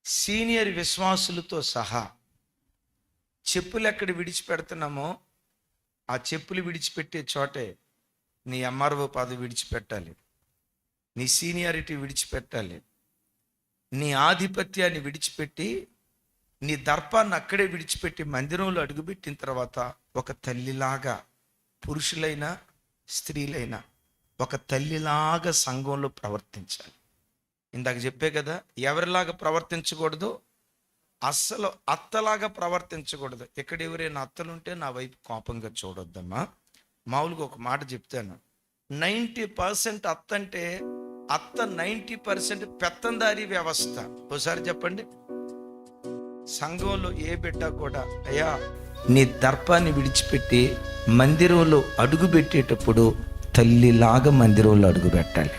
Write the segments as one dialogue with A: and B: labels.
A: Senior విశ్వాసులతో సహా చెప్పులు ఎక్కడ విడిచిపెడుతున్నామో ఆ చెప్పులు విడిచిపెట్టే చోటే నీ ఎంఆర్ఓ పదవి విడిచిపెట్టాలి, నీ సీనియారిటీ విడిచిపెట్టాలి, నీ ఆధిపత్యాన్ని విడిచిపెట్టి నీ దర్పాన్ని అక్కడే విడిచిపెట్టి మందిరంలో అడుగుపెట్టిన తర్వాత ఒక తల్లిలాగా, పురుషులైనా స్త్రీలైనా ఒక తల్లిలాగా సంఘంలో ప్రవర్తించాలి. ఇందాక చెప్పే కదా, ఎవరిలాగా ప్రవర్తించకూడదు, అస్సలు అత్తలాగా ప్రవర్తించకూడదు. ఇక్కడ ఎవరైనా అత్తలుంటే నా వైపు కోపంగా చూడొద్దమ్మా. మామూలుగా ఒక మాట చెప్తాను, 90% అత్త అంటే అత్త 90% పెత్తందారీ వ్యవస్థ. ఒకసారి చెప్పండి. సంఘంలో ఏ బిడ్డ కూడా అయ్యా నీ దర్పాన్ని విడిచిపెట్టి మందిరంలో అడుగు పెట్టేటప్పుడు తల్లిలాగా మందిరంలో అడుగు పెట్టాలి.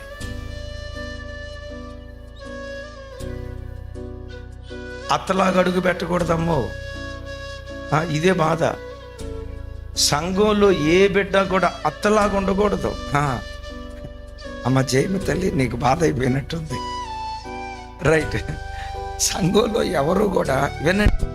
A: అత్తలాగా అడుగు పెట్టకూడదమ్మో. ఇదే బాధ. సంఘంలో ఏ బిడ్డ కూడా అత్తలాగా ఉండకూడదు. అమ్మ జయమ తల్లి, నీకు బాధ అయిపోయినట్టుంది. రైట్. సంఘంలో ఎవరు కూడా వినండి,